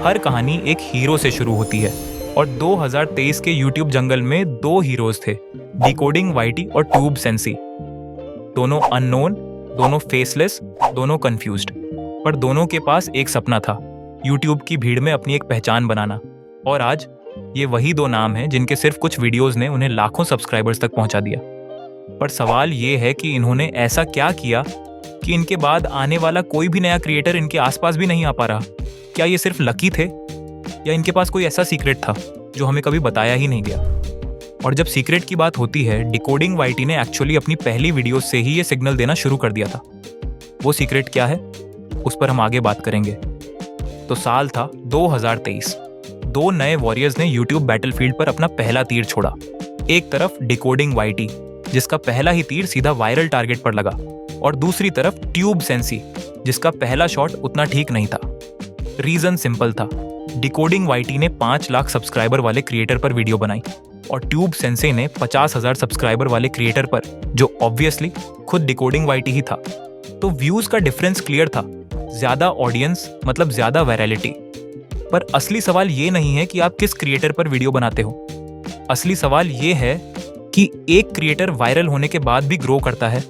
हर कहानी एक हीरो से शुरू होती है और 2023 के YouTube जंगल में दो हीरोज थे, डिकोडिंग वाइटी और ट्यूब सेंसी। दोनों अननोन, दोनों फेसलेस, दोनों कंफ्यूज्ड, पर दोनों के पास एक सपना था, YouTube की भीड़ में अपनी एक पहचान बनाना। और आज ये वही दो नाम हैं जिनके सिर्फ कुछ वीडियोस ने उन्हें लाखों सब्सक्राइबर्स तक पहुंचा दिया। पर सवाल ये है कि इन्होंने ऐसा क्या किया कि इनके बाद आने वाला कोई भी नया क्रिएटर इनके आसपास भी नहीं आ पा रहा। क्या ये सिर्फ लकी थे या इनके पास कोई ऐसा सीक्रेट था जो हमें कभी बताया ही नहीं गया? और जब सीक्रेट की बात होती है, डिकोडिंग वाइटी ने एक्चुअली अपनी पहली वीडियो से ही ये सिग्नल देना शुरू कर दिया था। वो सीक्रेट क्या है, उस पर हम आगे बात करेंगे। तो साल था 2023। दो नए वॉरियर्स ने यूट्यूब बैटलफील्ड पर अपना पहला तीर छोड़ा। एक तरफ डिकोडिंग वाइटी, जिसका पहला ही तीर सीधा वायरल टारगेट पर लगा, और दूसरी तरफ ट्यूब सेंसी, जिसका पहला शॉट उतना ठीक नहीं था। रीजन सिंपल था, डिकोडिंग वाइटी ने 5 लाख सब्सक्राइबर वाले क्रिएटर पर वीडियो बनाई और ट्यूब सेंसी ने 50,000 सब्सक्राइबर वाले क्रिएटर पर, जो ऑब्वियसली खुद डिकोडिंग वाइटी ही था। तो व्यूज का डिफरेंस क्लियर था, ज्यादा ऑडियंस मतलब ज्यादा वायरलिटी। पर असली सवाल ये नहीं है कि आप किस क्रिएटर पर वीडियो बनाते हो। असली सवाल ये है कि एक क्रिएटर वायरल होने के बाद भी ग्रो करता है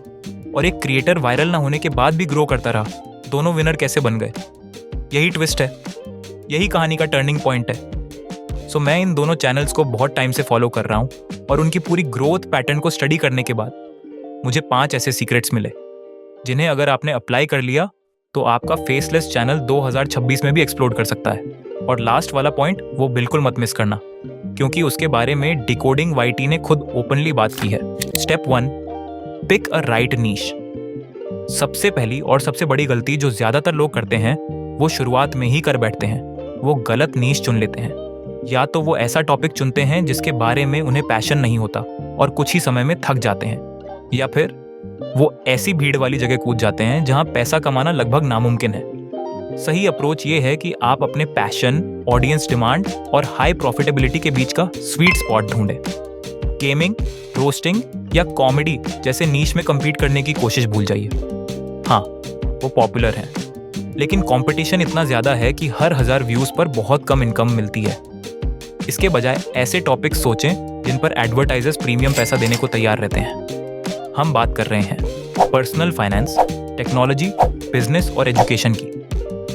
और एक क्रिएटर वायरल ना होने के बाद भी ग्रो करता रहा, दोनों विनर कैसे बन गए? यही ट्विस्ट है, यही कहानी का टर्निंग पॉइंट है। सो मैं इन दोनों चैनल्स को बहुत टाइम से फॉलो कर रहा हूँ और उनकी पूरी ग्रोथ पैटर्न को स्टडी करने के बाद मुझे 5 ऐसे सीक्रेट्स मिले जिन्हें अगर आपने अप्लाई कर लिया तो आपका फेसलेस चैनल 2026 में भी एक्सप्लोड कर सकता है। और लास्ट वाला पॉइंट वो बिल्कुल मत मिस करना, क्योंकि उसके बारे में डिकोडिंग वाइटी ने खुद ओपनली बात की है। स्टेप 1, पिक अ राइट नीश। सबसे पहली और सबसे बड़ी गलती जो ज्यादातर लोग करते हैं वो शुरुआत में ही कर बैठते हैं, वो गलत नीश चुन लेते हैं। या तो वो ऐसा टॉपिक चुनते हैं जिसके बारे में उन्हें पैशन नहीं होता और कुछ ही समय में थक जाते हैं, या फिर वो ऐसी भीड़ वाली जगह कूद जाते हैं जहां पैसा कमाना लगभग नामुमकिन है। सही अप्रोच ये है कि आप अपने पैशन, ऑडियंस डिमांड और हाई प्रॉफिटेबिलिटी के बीच का स्वीट स्पॉट ढूंढें। गेमिंग, रोस्टिंग या कॉमेडी जैसे नीश में compete करने की कोशिश भूल जाइए। हाँ, वो पॉपुलर हैं, लेकिन कंपटीशन इतना ज्यादा है कि हर 1000 व्यूज पर बहुत कम इनकम मिलती है। इसके बजाय ऐसे टॉपिक्स सोचें जिन पर एडवर्टाइजर्स प्रीमियम पैसा देने को तैयार रहते हैं। हम बात कर रहे हैं पर्सनल फाइनेंस, टेक्नोलॉजी, बिजनेस और एजुकेशन की।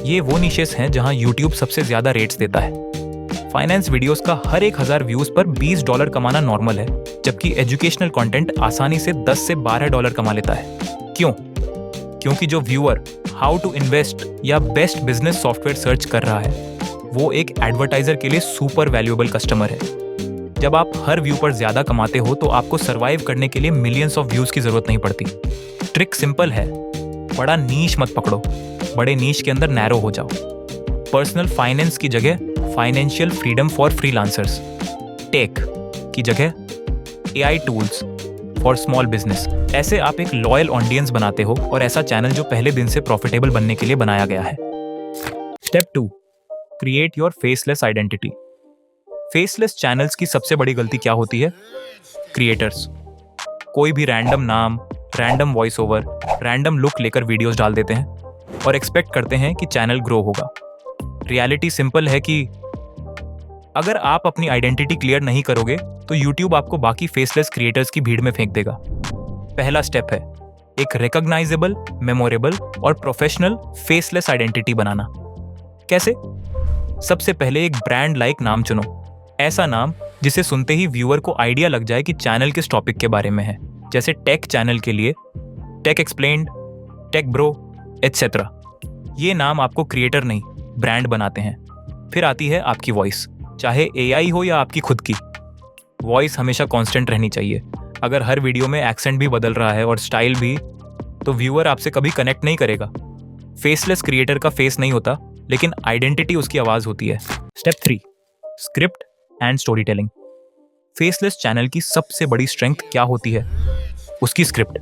ये वो निशेस हैं जहां YouTube सबसे ज्यादा रेट्स देता है। फाइनेंस वीडियोस का हर 1000 व्यूज पर $20 कमाना नॉर्मल है, जबकि एजुकेशनल कंटेंट आसानी से $10 से $12 कमा लेता है। क्यों? क्योंकि जो व्यूअर हाउ टू इन्वेस्ट या बेस्ट बिजनेस सॉफ्टवेयर सर्च कर रहा है वो एक एडवर्टाइजर के लिए सुपर वैल्यूएबल कस्टमर है। जब आप हर व्यू पर ज्यादा कमाते हो तो आपको सरवाइव करने के लिए मिलियंस ऑफ व्यूज की जरूरत नहीं पड़ती। ट्रिक सिंपल है, बड़ा नीश मत पकड़ो, बड़े नीश के अंदर नैरो हो जाओ। पर्सनल फाइनेंस की जगह financial freedom for freelancers, tech की जगह AI tools for small business. ऐसे आप एक लॉयल ऑडियंस बनाते हो और ऐसा चैनल जो पहले दिन से प्रॉफिटेबल बनने के लिए बनाया गया है। Step 2, create your faceless identity. Faceless channels की सबसे बड़ी गलती क्या होती है? क्रिएटर्स कोई भी रैंडम नाम, random voice over, random look लेकर वीडियोस डाल देते हैं और एक्सपेक्ट करते हैं कि चैनल ग्रो होगा। रियलिटी सिंपल है कि अगर आप अपनी आइडेंटिटी क्लियर नहीं करोगे तो YouTube आपको बाकी फेसलेस क्रिएटर्स की भीड़ में फेंक देगा। पहला स्टेप है एक रिकॉग्नाइजेबल, मेमोरेबल और प्रोफेशनल फेसलेस आइडेंटिटी बनाना। कैसे? सबसे पहले एक ब्रांड लाइक नाम चुनो। ऐसा नाम जिसे सुनते ही व्यूअर को आइडिया लग जाए कि चैनल किस टॉपिक के बारे में है। जैसे टेक चैनल के लिए tech explained, tech bro etcetera. ये नाम आपको क्रिएटर नहीं, ब्रांड बनाते हैं। फिर आती है आपकी वॉइस, चाहे AI हो या आपकी खुद की। वॉइस हमेशा कांस्टेंट रहनी चाहिए। अगर हर वीडियो में एक्सेंट भी बदल रहा है और स्टाइल भी, तो व्यूअर आपसे कभी कनेक्ट नहीं करेगा। फेसलेस क्रिएटर का फेस नहीं होता, लेकिन आइडेंटिटी उसकी आवाज होती है। Step 3, script and story telling. Faceless channel की सबसे बड़ी स्ट्रेंथ क्या होती है? उसकी स्क्रिप्ट।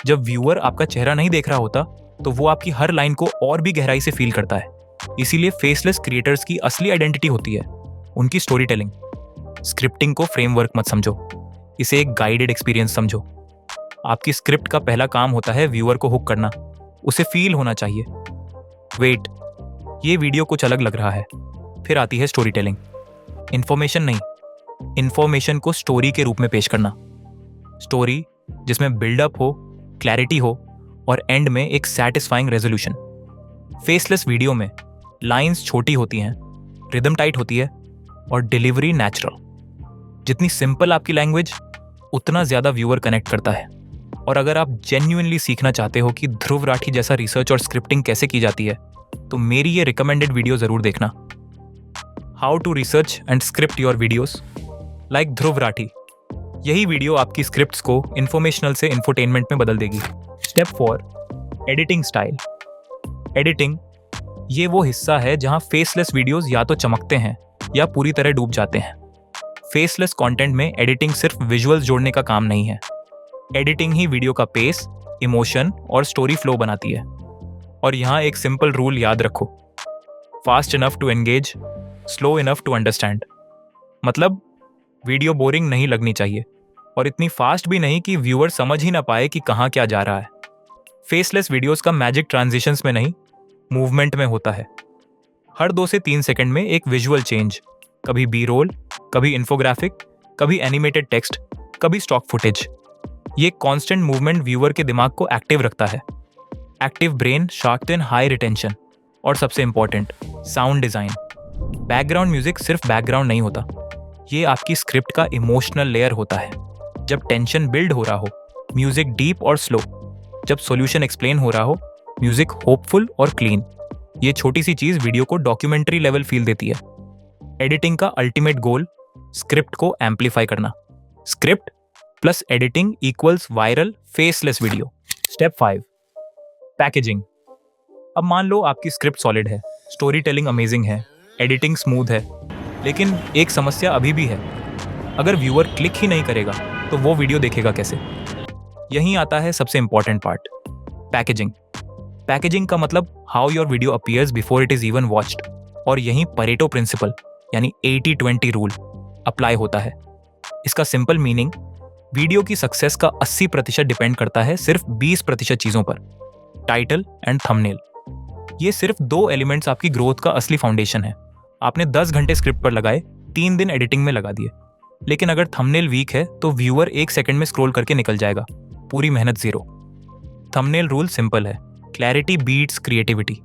जब व्यूअर आपका चेहरा नहीं देख रहा होता तो वो आपकी हर लाइन को और भी गहराई से फील करता है। इसीलिए फेसलेस क्रिएटर्स की असली आइडेंटिटी होती है उनकी स्टोरी टेलिंग। स्क्रिप्टिंग को फ्रेमवर्क मत समझो, इसे एक गाइडेड एक्सपीरियंस समझो। आपकी स्क्रिप्ट का पहला काम होता है व्यूअर को हुक करना, उसे फील होना चाहिए। वेट, ये वीडियो कुछ अलग लग रहा है। फिर आती है स्टोरी टेलिंग। इन्फॉर्मेशन नहीं, इन्फॉर्मेशन को स्टोरी के रूप में पेश करना। स्टोरी जिसमें बिल्डअप हो, क्लैरिटी हो और एंड में एक सैटिस्फाइंग रेजोल्यूशन। फेसलेस वीडियो में लाइंस छोटी होती हैं, रिदम टाइट होती है और डिलीवरी नेचुरल। जितनी सिंपल आपकी लैंग्वेज, उतना ज़्यादा व्यूअर कनेक्ट करता है। और अगर आप जेन्युइनली सीखना चाहते हो कि ध्रुव राठी जैसा रिसर्च और स्क्रिप्टिंग कैसे की जाती है, तो मेरी ये रिकमेंडेड वीडियो ज़रूर देखना। How to research and script your videos like Dhruv Rathee. यही वीडियो आपकी स्क्रिप्ट्स को इन्फॉर्मेशनल से इंफोटेनमेंट में बदल देगी। Step 4, editing style. एडिटिंग ये वो हिस्सा है जहां फेसलेस वीडियोस या तो चमकते हैं या पूरी तरह डूब जाते हैं। फेसलेस कंटेंट में एडिटिंग सिर्फ विजुअल्स जोड़ने का काम नहीं है। एडिटिंग ही वीडियो का पेस, इमोशन और स्टोरी फ्लो बनाती है। और यहाँ एक सिंपल रूल याद रखो, fast enough to engage, slow enough to understand. मतलब वीडियो बोरिंग नहीं लगनी चाहिए और इतनी फास्ट भी नहीं कि व्यूअर समझ ही ना पाए कि कहाँ क्या जा रहा है। फेसलेस वीडियोस का मैजिक ट्रांजिशंस में नहीं, मूवमेंट में होता है। हर 2 से 3 सेकंड में एक विजुअल चेंज, कभी बी रोल, कभी इन्फोग्राफिक, कभी एनिमेटेड टेक्स्ट, कभी स्टॉक फुटेज। ये कांस्टेंट मूवमेंट व्यूअर के दिमाग को एक्टिव रखता है। Active brain sharped in high retention. और सबसे important, sound design. Background music सिर्फ बैकग्राउंड नहीं होता, ये आपकी स्क्रिप्ट का इमोशनल लेयर होता है। जब टेंशन बिल्ड हो रहा हो, म्यूजिक डीप और स्लो। जब सॉल्यूशन एक्सप्लेन हो रहा हो, म्यूजिक होपफुल और क्लीन। ये छोटी सी चीज वीडियो को डॉक्यूमेंट्री लेवल फील देती है। एडिटिंग का अल्टीमेट गोल, स्क्रिप्ट को एम्पलीफाई करना। Script plus editing equals viral faceless video. Step 5, packaging. अब मान लो आपकी स्क्रिप्ट सॉलिड है, स्टोरी टेलिंग अमेजिंग है, एडिटिंग स्मूथ है, लेकिन एक समस्या अभी भी है। अगर व्यूअर क्लिक ही नहीं करेगा तो वो वीडियो देखेगा कैसे? यहीं आता है सबसे इंपॉर्टेंट पार्ट, पैकेजिंग। पैकेजिंग का मतलब how your video appears before it is even watched. और यहीं परेटो प्रिंसिपल यानी 80-20 रूल अप्लाई होता है। इसका सिंपल मीनिंग, वीडियो की सक्सेस का 80% डिपेंड करता है सिर्फ 20% चीजों पर, टाइटल एंड थंबनेल। ये सिर्फ 2 एलिमेंट्स आपकी ग्रोथ का असली फाउंडेशन है। आपने 10 घंटे स्क्रिप्ट पर लगाए, 3 दिन एडिटिंग में लगा दिए, लेकिन अगर थंबनेल वीक है तो व्यूअर 1 सेकंड में स्क्रॉल करके निकल जाएगा, पूरी मेहनत जीरो। थंबनेल रूल सिंपल है, क्लैरिटी बीट्स क्रिएटिविटी।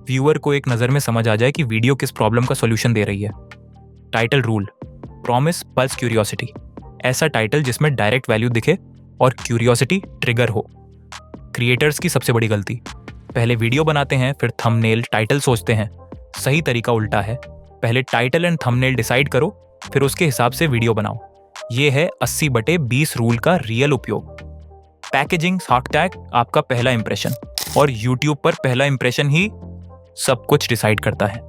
व्यूअर को एक नज़र में समझ आ जाए कि वीडियो किस प्रॉब्लम का सॉल्यूशन दे रही है। Title rule, promise pulse curiosity. ऐसा टाइटल जिसमें डायरेक्ट वैल्यू दिखे और क्यूरियोसिटी ट्रिगर हो। क्रिएटर्स की सबसे बड़ी गलती, पहले वीडियो बनाते हैं फिर थंबनेल टाइटल सोचते हैं। सही तरीका उल्टा है, पहले टाइटल एंड थंबनेल डिसाइड करो, फिर उसके हिसाब से वीडियो बनाओ। ये है 80/20 रूल का रियल उपयोग। पैकेजिंग हैशटैग आपका पहला इंप्रेशन, और यूट्यूब पर पहला इंप्रेशन ही सब कुछ डिसाइड करता है।